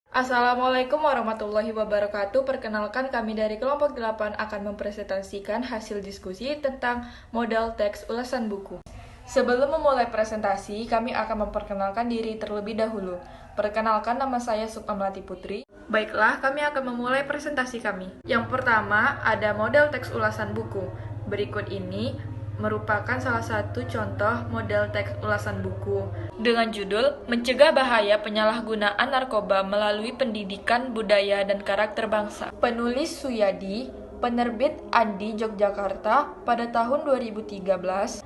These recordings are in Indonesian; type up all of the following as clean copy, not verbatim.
Assalamualaikum warahmatullahi wabarakatuh. Perkenalkan, kami dari kelompok 8 akan mempresentasikan hasil diskusi tentang modal teks ulasan buku. Sebelum memulai presentasi, kami akan memperkenalkan diri terlebih dahulu. Perkenalkan, nama saya Sukma Melati Putri. Baiklah, kami akan memulai presentasi kami. Yang pertama, ada model teks ulasan buku. Berikut ini merupakan salah satu contoh model teks ulasan buku dengan judul Mencegah Bahaya Penyalahgunaan Narkoba Melalui Pendidikan Budaya dan Karakter Bangsa. Penulis Suyadi, penerbit Andi Yogyakarta pada tahun 2013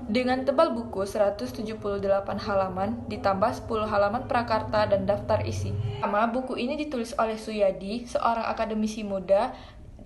dengan tebal buku 178 halaman ditambah 10 halaman prakarta dan daftar isi. Pertama, buku ini ditulis oleh Suyadi, seorang akademisi muda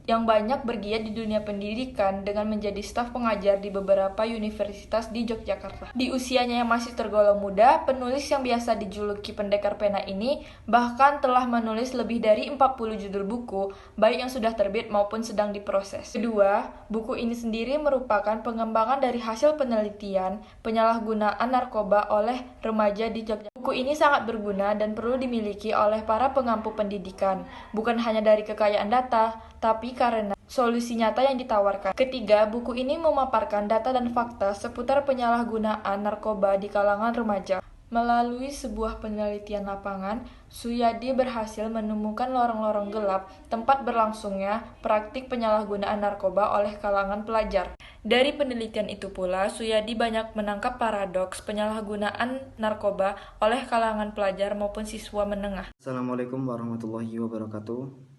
yang banyak bergiat di dunia pendidikan dengan menjadi staf pengajar di beberapa universitas di Yogyakarta. Di usianya yang masih tergolong muda, penulis yang biasa dijuluki pendekar pena ini bahkan telah menulis lebih dari 40 judul buku, baik yang sudah terbit maupun sedang diproses. Kedua, buku ini sendiri merupakan pengembangan dari hasil penelitian penyalahgunaan narkoba oleh remaja di Yogyakarta. Buku ini sangat berguna dan perlu dimiliki oleh para pengampu pendidikan, bukan hanya dari kekayaan data, tapi karena solusi nyata yang ditawarkan. Ketiga, buku ini memaparkan data dan fakta seputar penyalahgunaan narkoba di kalangan remaja. Melalui sebuah penelitian lapangan, Suyadi berhasil menemukan lorong-lorong gelap tempat berlangsungnya praktik penyalahgunaan narkoba oleh kalangan pelajar. Dari penelitian itu pula, Suyadi banyak menangkap paradoks penyalahgunaan narkoba oleh kalangan pelajar maupun siswa menengah. Assalamualaikum warahmatullahi wabarakatuh.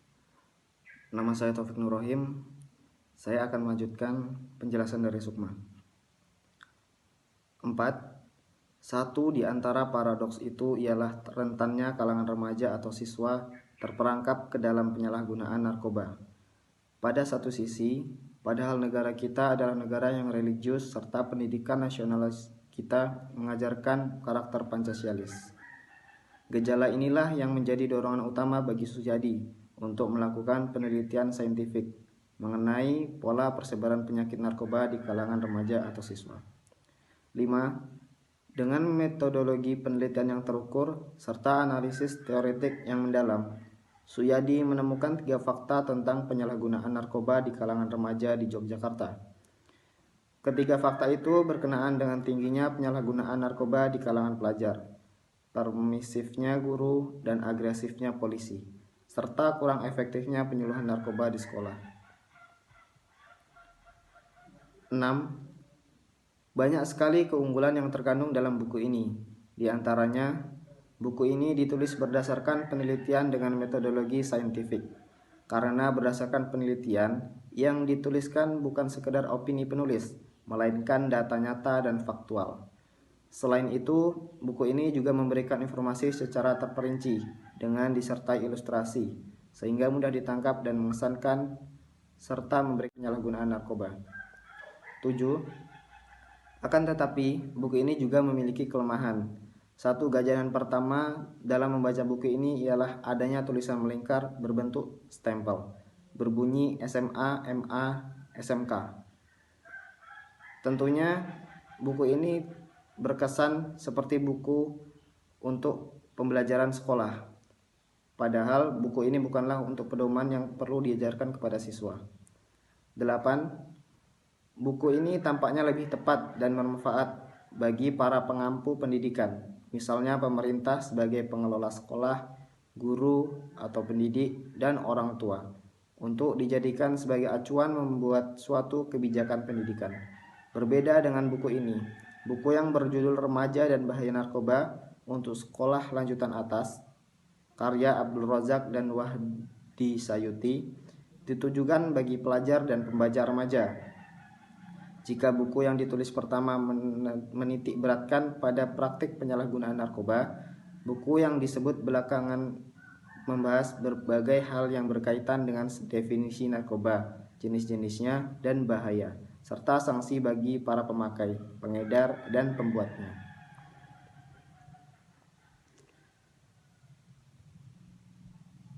Nama saya Taufik Nurrohim. Saya akan melanjutkan penjelasan dari Sukma. 4. Satu di antara paradoks itu ialah rentannya kalangan remaja atau siswa terperangkap ke dalam penyalahgunaan narkoba. Pada satu sisi, padahal negara kita adalah negara yang religius serta pendidikan nasionalis kita mengajarkan karakter Pancasialis. Gejala inilah yang menjadi dorongan utama bagi Suyadi untuk melakukan penelitian saintifik mengenai pola persebaran penyakit narkoba di kalangan remaja atau siswa. 5. Dengan metodologi penelitian yang terukur serta analisis teoretik yang mendalam, Suyadi menemukan 3 fakta tentang penyalahgunaan narkoba di kalangan remaja di Yogyakarta. Ketiga fakta itu berkenaan dengan tingginya penyalahgunaan narkoba di kalangan pelajar, permisifnya guru dan agresifnya polisi, serta kurang efektifnya penyuluhan narkoba di sekolah. 6. Banyak sekali keunggulan yang terkandung dalam buku ini. Di antaranya, buku ini ditulis berdasarkan penelitian dengan metodologi saintifik. Karena berdasarkan penelitian, yang dituliskan bukan sekedar opini penulis, melainkan data nyata dan faktual. Selain itu, buku ini juga memberikan informasi secara terperinci dengan disertai ilustrasi, sehingga mudah ditangkap dan mengesankan, serta memberi penyalahgunaan narkoba. 7. Akan tetapi, buku ini juga memiliki kelemahan. Satu ganjalan pertama dalam membaca buku ini ialah adanya tulisan melingkar berbentuk stempel, berbunyi SMA, MA, SMK. Tentunya, buku ini berkesan seperti buku untuk pembelajaran sekolah. Padahal buku ini bukanlah untuk pedoman yang perlu diajarkan kepada siswa. 8. Buku ini tampaknya lebih tepat dan bermanfaat bagi para pengampu pendidikan, misalnya pemerintah sebagai pengelola sekolah, guru atau pendidik, dan orang tua, untuk dijadikan sebagai acuan membuat suatu kebijakan pendidikan. Berbeda dengan buku ini, buku yang berjudul Remaja dan Bahaya Narkoba untuk Sekolah Lanjutan Atas, karya Abdul Razak dan Wahdi Sayuti, ditujukan bagi pelajar dan pembaca remaja. Jika buku yang ditulis pertama menitik beratkan pada praktik penyalahgunaan narkoba, buku yang disebut belakangan membahas berbagai hal yang berkaitan dengan definisi narkoba, jenis-jenisnya, dan bahaya, serta sanksi bagi para pemakai, pengedar, dan pembuatnya.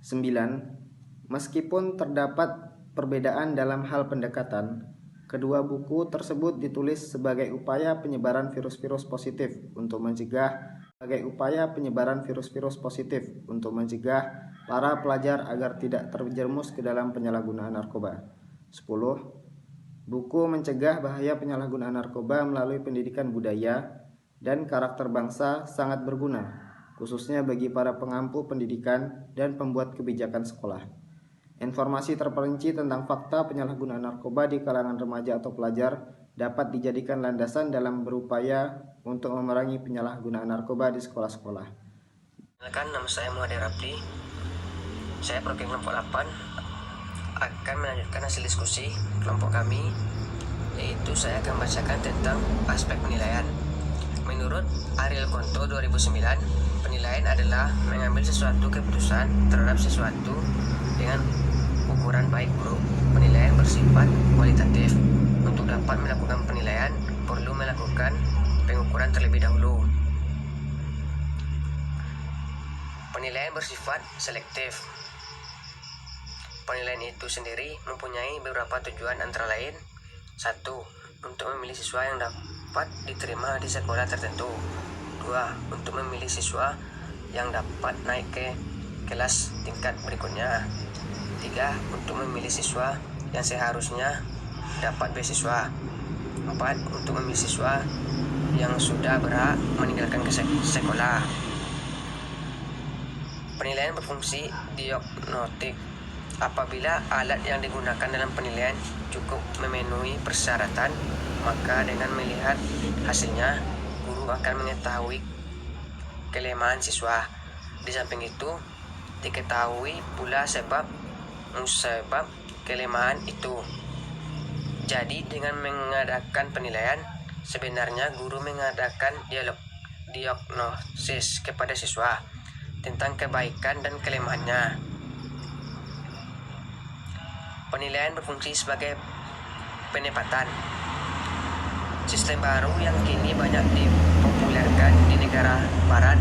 9. Meskipun terdapat perbedaan dalam hal pendekatan, kedua buku tersebut ditulis sebagai upaya penyebaran virus-virus positif untuk mencegah sebagai upaya penyebaran virus-virus positif untuk mencegah para pelajar agar tidak terjerumus ke dalam penyalahgunaan narkoba. 10. Buku mencegah bahaya penyalahgunaan narkoba melalui pendidikan budaya dan karakter bangsa sangat berguna, khususnya bagi para pengampu pendidikan dan pembuat kebijakan sekolah. Informasi terperinci tentang fakta penyalahgunaan narkoba di kalangan remaja atau pelajar dapat dijadikan landasan dalam berupaya untuk memerangi penyalahgunaan narkoba di sekolah-sekolah. Nama saya Muhammad Rapli. Saya Program Kelompok 8 akan melanjutkan hasil diskusi kelompok kami, yaitu saya akan membacakan tentang aspek penilaian. Menurut Ariel Konto 2009, penilaian adalah mengambil sesuatu keputusan terhadap sesuatu dengan ukuran baik buruk. Penilaian bersifat kualitatif. Untuk dapat melakukan penilaian, perlu melakukan pengukuran terlebih dahulu. Penilaian bersifat selektif. Penilaian itu sendiri mempunyai beberapa tujuan, antara lain: 1. Untuk memilih siswa yang dapat diterima di sekolah tertentu. 2. Untuk memilih siswa yang dapat naik ke kelas tingkat berikutnya. 3. Untuk memilih siswa yang seharusnya dapat beasiswa. 4. Untuk memilih siswa yang sudah berhak meninggalkan sekolah. Penilaian berfungsi diagnostik. Apabila alat yang digunakan dalam penilaian cukup memenuhi persyaratan, maka dengan melihat hasilnya, guru akan mengetahui kelemahan siswa. Di samping itu, diketahui pula sebab musabab kelemahan itu. Jadi dengan mengadakan penilaian, sebenarnya guru mengadakan diagnosis kepada siswa tentang kebaikan dan kelemahannya. Penilaian berfungsi sebagai penempatan. Sistem baru yang kini banyak dipopulerkan di negara barat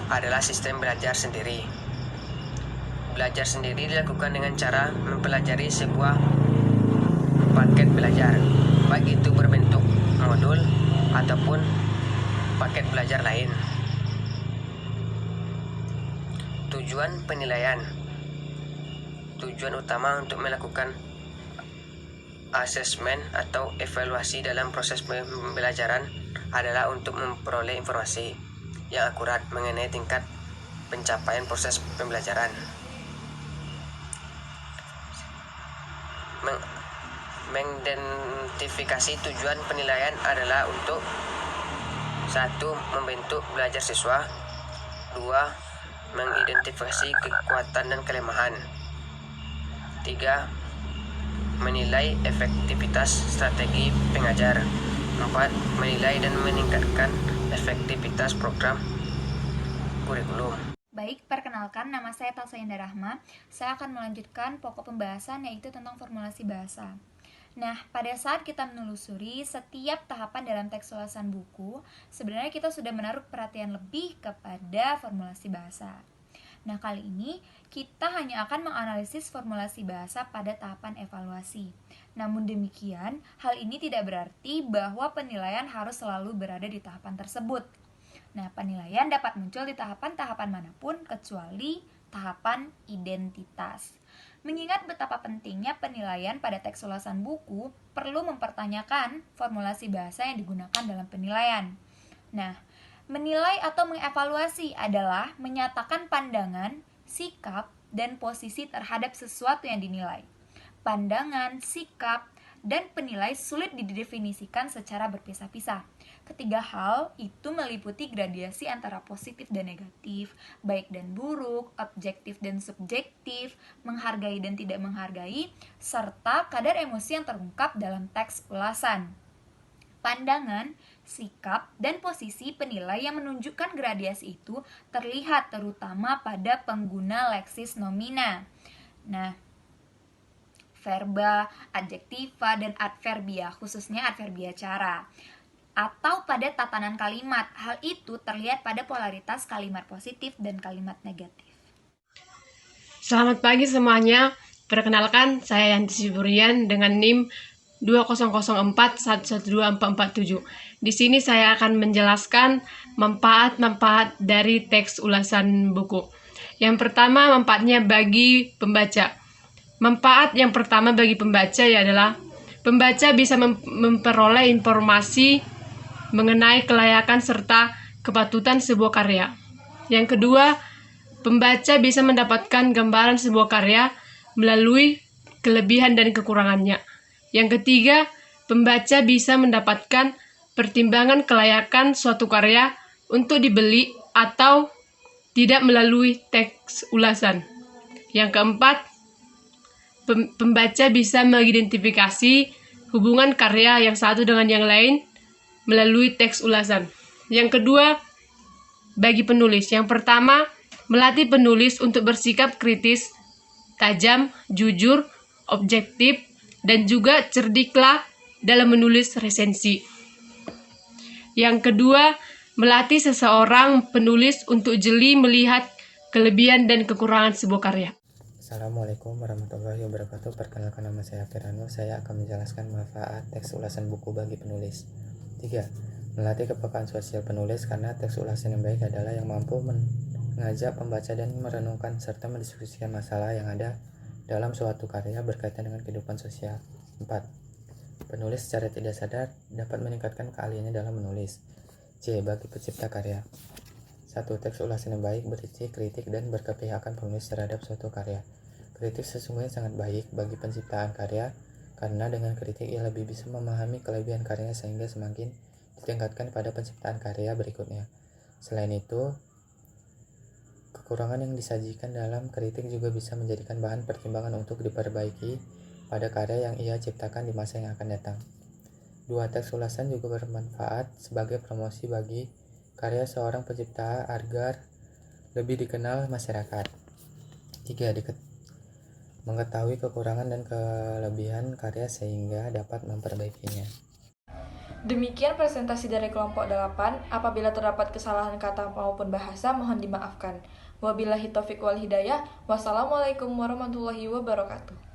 adalah sistem belajar sendiri. Belajar sendiri dilakukan dengan cara mempelajari sebuah paket belajar, baik itu berbentuk modul ataupun paket belajar lain. Tujuan penilaian. Tujuan utama untuk melakukan asesmen atau evaluasi dalam proses pembelajaran adalah untuk memperoleh informasi yang akurat mengenai tingkat pencapaian proses pembelajaran. Mengidentifikasi tujuan penilaian adalah untuk 1. Membentuk belajar siswa. 2. Mengidentifikasi kekuatan dan kelemahan. 3. Menilai efektivitas strategi pengajar. 4. Menilai dan meningkatkan efektivitas program kurikulum. Baik, perkenalkan, nama saya Talsa Indah Rahma. Saya akan melanjutkan pokok pembahasan, yaitu tentang formulasi bahasa. Nah, pada saat kita menelusuri setiap tahapan dalam teks ulasan buku, sebenarnya kita sudah menaruh perhatian lebih kepada formulasi bahasa. Nah, kali ini kita hanya akan menganalisis formulasi bahasa pada tahapan evaluasi. Namun demikian, hal ini tidak berarti bahwa penilaian harus selalu berada di tahapan tersebut. Nah, penilaian dapat muncul di tahapan-tahapan manapun kecuali tahapan identitas. Mengingat betapa pentingnya penilaian pada teks ulasan buku, perlu mempertanyakan formulasi bahasa yang digunakan dalam penilaian. Nah, menilai atau mengevaluasi adalah menyatakan pandangan, sikap, dan posisi terhadap sesuatu yang dinilai. Pandangan, sikap, dan penilai sulit didefinisikan secara berpisah-pisah. Ketiga hal itu meliputi gradiasi antara positif dan negatif, baik dan buruk, objektif dan subjektif, menghargai dan tidak menghargai, serta kadar emosi yang terungkap dalam teks ulasan. Pandangan, sikap, dan posisi penilai yang menunjukkan gradiasi itu terlihat terutama pada pengguna leksis nomina. Nah, verba, adjektiva, dan adverbia, khususnya adverbia cara. Atau pada tatanan kalimat, hal itu terlihat pada polaritas kalimat positif dan kalimat negatif. Selamat pagi semuanya, perkenalkan saya Yanti Siburian dengan NIM 2004112447. Di sini saya akan menjelaskan manfaat-manfaat dari teks ulasan buku. Yang pertama, manfaatnya bagi pembaca. Manfaat yang pertama bagi pembaca adalah pembaca bisa memperoleh informasi mengenai kelayakan serta kepatutan sebuah karya. Yang kedua, pembaca bisa mendapatkan gambaran sebuah karya melalui kelebihan dan kekurangannya. Yang ketiga, pembaca bisa mendapatkan pertimbangan kelayakan suatu karya untuk dibeli atau tidak melalui teks ulasan. Yang keempat, pembaca bisa mengidentifikasi hubungan karya yang satu dengan yang lain melalui teks ulasan. Yang kedua, bagi penulis. Yang pertama, melatih penulis untuk bersikap kritis, tajam, jujur, objektif, dan juga cerdiklah dalam menulis resensi. Yang kedua, melatih seseorang penulis untuk jeli melihat kelebihan dan kekurangan sebuah karya. Assalamualaikum warahmatullahi wabarakatuh. Perkenalkan, nama saya Firano. Saya akan menjelaskan manfaat teks ulasan buku bagi penulis. 3. Melatih kepekaan sosial penulis, karena teks ulasan yang baik adalah yang mampu mengajak pembaca dan merenungkan serta mendiskusikan masalah yang ada dalam suatu karya berkaitan dengan kehidupan sosial. 4. Penulis secara tidak sadar dapat meningkatkan keahliannya dalam menulis. C. Bagi pencipta karya. 1. Teks ulasan yang baik berisi kritik dan berkepihakan penulis terhadap suatu karya. Kritik sesungguhnya sangat baik bagi penciptaan karya, karena dengan kritik ia lebih bisa memahami kelebihan karyanya sehingga semakin ditingkatkan pada penciptaan karya berikutnya. Selain itu, kekurangan yang disajikan dalam kritik juga bisa menjadikan bahan pertimbangan untuk diperbaiki pada karya yang ia ciptakan di masa yang akan datang. 2. Teks ulasan juga bermanfaat sebagai promosi bagi karya seorang pencipta agar lebih dikenal masyarakat. 3. Mengetahui kekurangan dan kelebihan karya sehingga dapat memperbaikinya. Demikian presentasi dari kelompok 8. Apabila terdapat kesalahan kata maupun bahasa, mohon dimaafkan. Wabillahi taufiq wal hidayah. Wassalamualaikum warahmatullahi wabarakatuh.